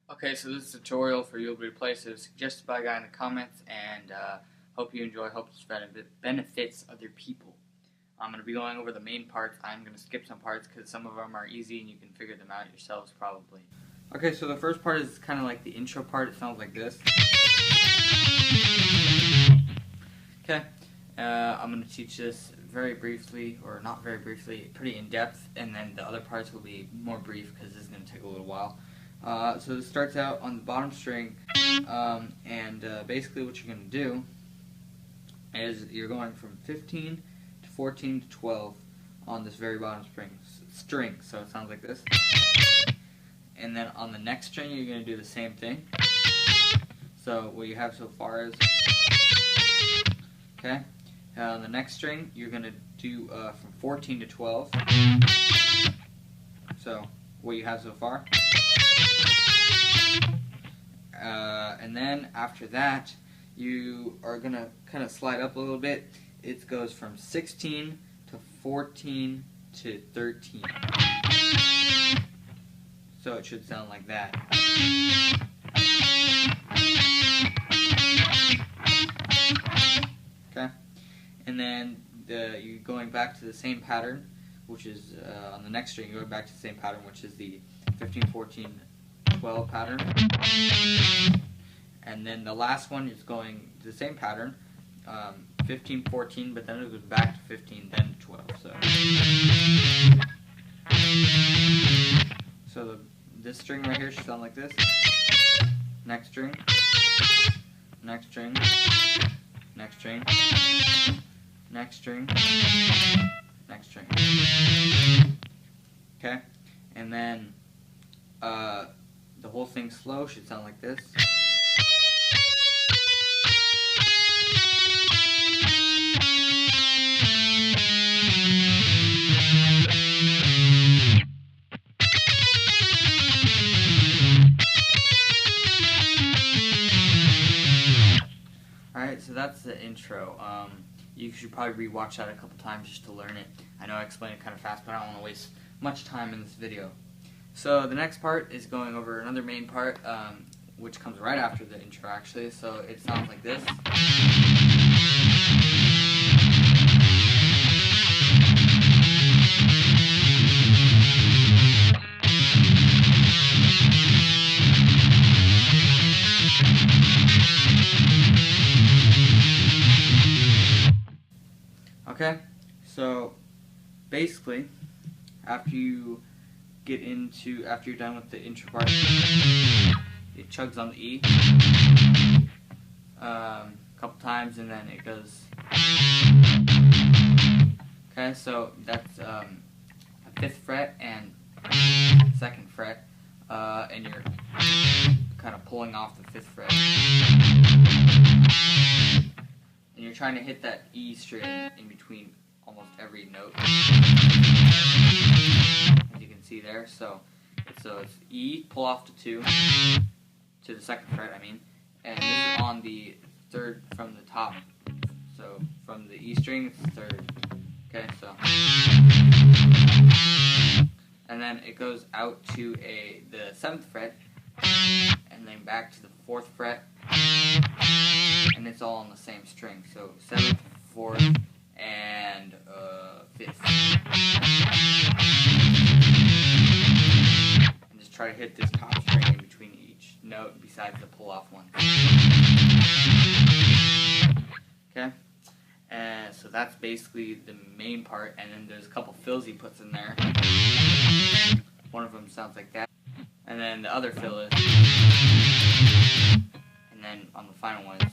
Okay, so this tutorial for you'll be replaced is suggested by a guy in the comments, and hope you enjoy. Hope this benefits other people. I'm going to be going over the main parts. I'm going to skip some parts because some of them are easy and you can figure them out yourselves probably. Okay, so the first part is kind of like the intro part. It sounds like this. Okay, I'm going to teach this very briefly, or not very briefly, pretty in depth, and then the other parts will be more brief because this is going to take a little while. So this starts out on the bottom string, and basically what you're going to do is you're going from 15 to 14 to 12 on this very bottom string, so it sounds like this. And then on the next string you're going to do the same thing. So what you have so far is, okay, on the next string you're going to do from 14 to 12. So what you have so far. And then after that, you are going to kind of slide up a little bit. It goes from 16 to 14 to 13. So it should sound like that. Okay? And then you're going back to the same pattern, which is on the next string, you're going back to the same pattern, which is the 15, 14, 12 pattern. And then the last one is going to the same pattern, 15, 14, but then it goes back to 15, then 12. So this string right here should sound like this. Next string, next string, next string, next string, next string. Okay, and then the whole thing slow should sound like this. Alright, so that's the intro. You should probably rewatch that a couple times just to learn it. I know I explained it kind of fast, but I don't want to waste much time in this video. So the next part is going over another main part, which comes right after the intro actually. So it sounds like this. Okay, so basically, after you're done with the intro part, it chugs on the E a couple times, and then it goes. Okay, so that's a 5th fret and 2nd fret, and you're kind of pulling off the 5th fret. And you're trying to hit that E string in between almost every note, as you can see there. So it's E, pull off to 2, to the 2nd fret, I mean, and this is on the 3rd from the top. So from the E string, it's 3rd. Okay, so, and then it goes out to the 7th fret, and then back to the 4th fret. And it's all on the same string, so 7th, 4th, and 5th. And just try to hit this top string in between each note besides the pull-off one. Okay? And so that's basically the main part, and then there's a couple fills he puts in there. One of them sounds like that. And then the other fill is... And then on the final one is...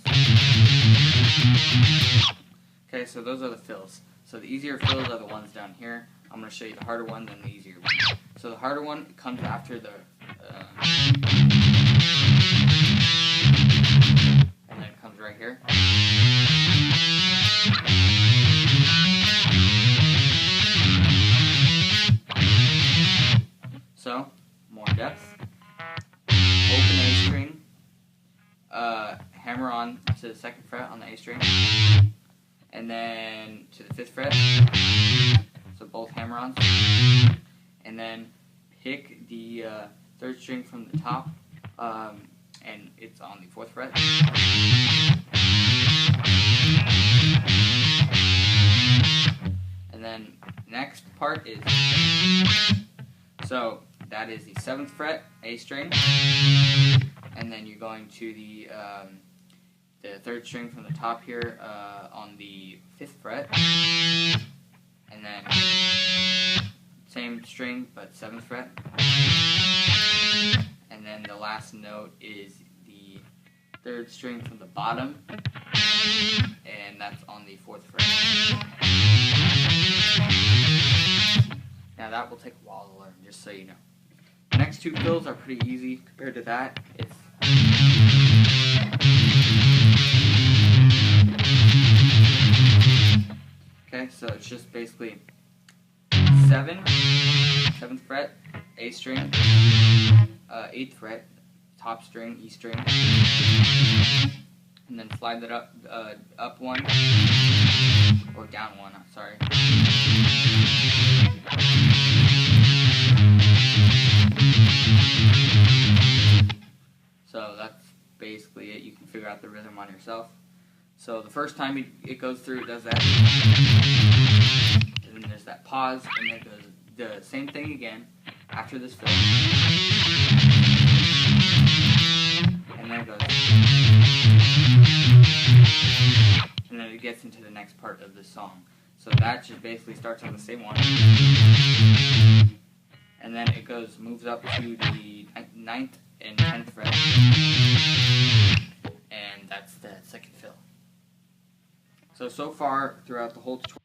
Okay, so those are the fills. So the easier fills are the ones down here. I'm going to show you the harder one, then the easier one. So the harder one comes after the... and then it comes right here. So, more depth. Open A string. Hammer on to the 2nd fret on the A string, and then to the 5th fret, so both hammer-ons, and then pick the 3rd string from the top and it's on the 4th fret. And then next part is, so that is the 7th fret, A string, and then you're going to the 3rd string from the top here on the 5th fret, and then same string but 7th fret, and then the last note is the 3rd string from the bottom, and that's on the 4th fret. Now that will take a while to learn, just so you know. The next 2 fills are pretty easy compared to that. It's okay, so it's just basically 7th fret, A string, 8th fret, top string, E string, and then slide that up 1, or down 1, sorry. So that's basically it. You can figure out the rhythm on yourself. So the first time it goes through, it does that, and then there's that pause, and then it goes the same thing again after this fill, and then it goes, and then it gets into the next part of the song. So that just basically starts on the same one, and then it moves up to the 9th and 10th fret, and that's the 2nd fill. So far throughout the whole tutorial,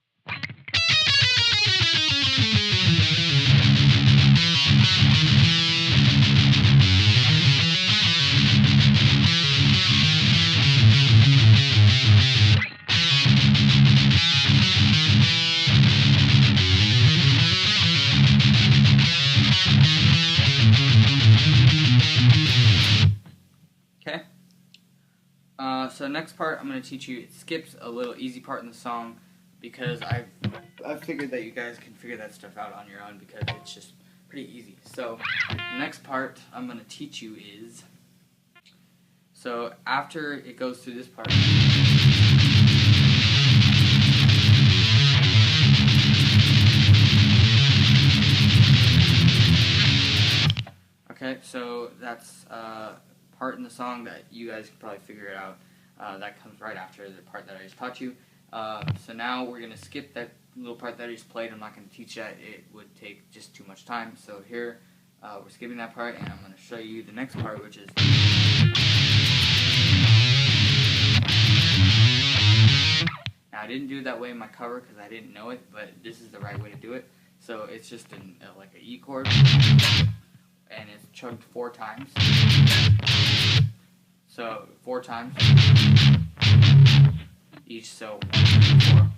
okay? So next part I'm going to teach you, it skips a little easy part in the song because I've figured that you guys can figure that stuff out on your own because it's just pretty easy. So the next part I'm going to teach you is, so after it goes through this part, okay, so that's part in the song that you guys can probably figure it out. That comes right after the part that I just taught you. So now we're going to skip that little part that I just played. I'm not going to teach that. It would take just too much time. So here, we're skipping that part, and I'm going to show you the next part, which is... Now, I didn't do it that way in my cover because I didn't know it, but this is the right way to do it. So it's just like an E chord, and it's chugged 4 times. So 4 times each, so 1, 2, 3, 4.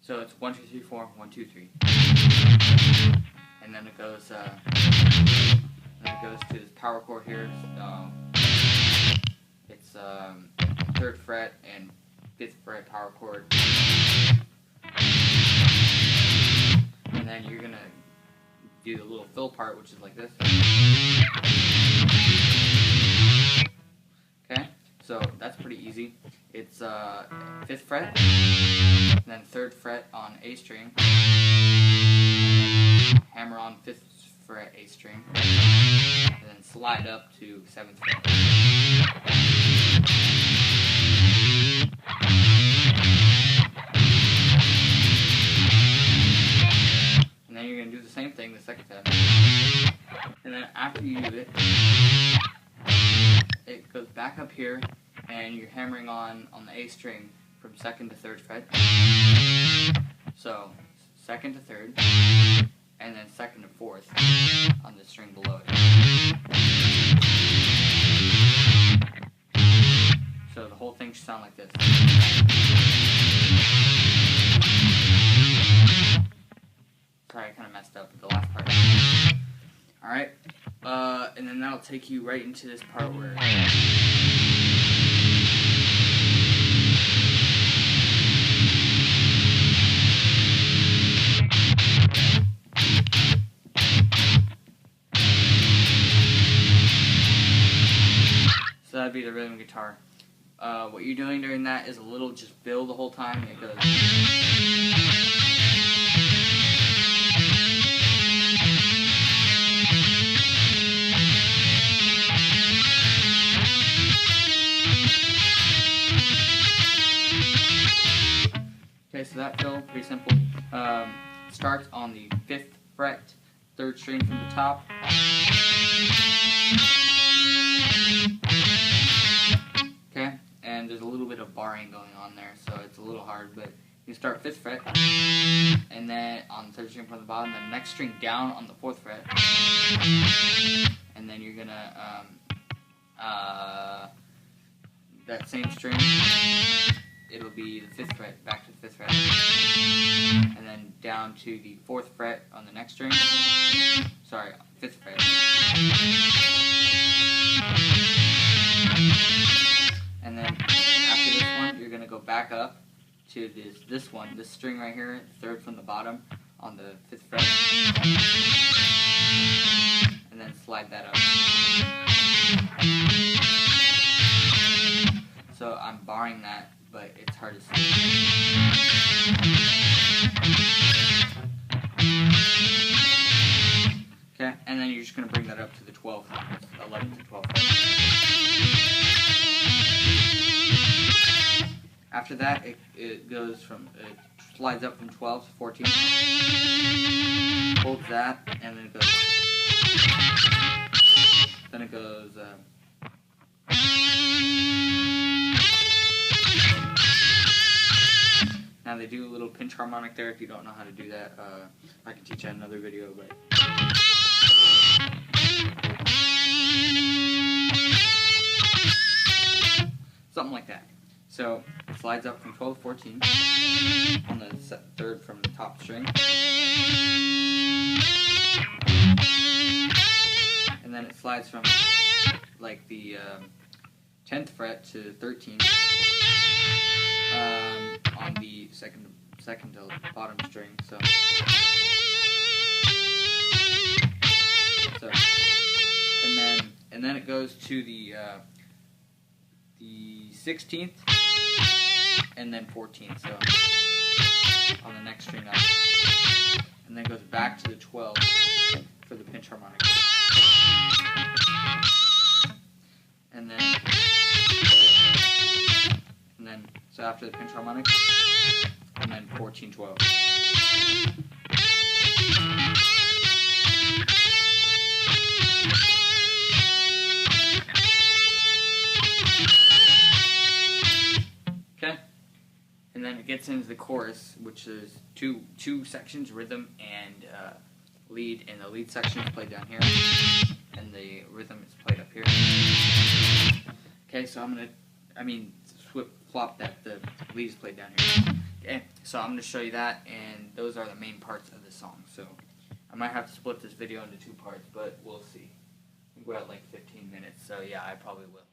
So it's 1, 2, 3, 4, 1, 2, 3. And then it goes to this power chord here. It's 3rd fret and 5th fret power chord. And then you're gonna do the little fill part, which is like this. Okay, so that's pretty easy. It's 5th fret, and then 3rd fret on A string, hammer on 5th fret A string, and then slide up to 7th fret. And then you're going to do the same thing the 2nd time. And then after you do it, it goes back up here, and you're hammering on the A string from 2nd to 3rd fret. So 2nd to 3rd, and then 2nd to 4th on the string below it. So the whole thing should sound like this. Sorry, I kind of messed up with the last part. Alright, and then that'll take you right into this part where... that'd be the rhythm guitar. What you're doing during that is a little just fill the whole time. It goes. Okay, so that fill, pretty simple. Starts on the 5th fret, 3rd string from the top. Okay, and there's a little bit of barring going on there, so it's a little hard, but you start 5th fret, and then on the 3rd string from the bottom, the next string down on the 4th fret, and then you're gonna, that same string, it'll be the 5th fret, back to the 5th fret, and then down to the 4th fret on the next string, sorry, 5th fret, and then after this one, you're going to go back up to this one, this string right here, 3rd from the bottom on the 5th fret, and then slide that up. So I'm barring that, but it's hard to see. Okay, and then you're just going to bring that up to the 12th, 11th to 12th. After that, it goes from, it slides up from 12 to 14. Holds that, and then it goes, now they do a little pinch harmonic there. If you don't know how to do that, I can teach you in another video, but something like that. So it slides up from 12 to 14 on the 3rd from the top string, and then it slides from like the 10th fret to 13 on the second to bottom string. So and then it goes to the 16th and then 14th. So on the next string up, and then goes back to the 12 for the pinch harmonic, and then so after the pinch harmonic, and then 14, 12. Okay, and then it gets into the chorus, which is two sections, rhythm and lead, and the lead section is played down here, and the rhythm is played up here. Okay, so flop that, the lead is played down here. Okay, so I'm going to show you that, and those are the main parts of the song. So I might have to split this video into 2 parts, but we'll see. We're at like 15 minutes, so yeah, I probably will.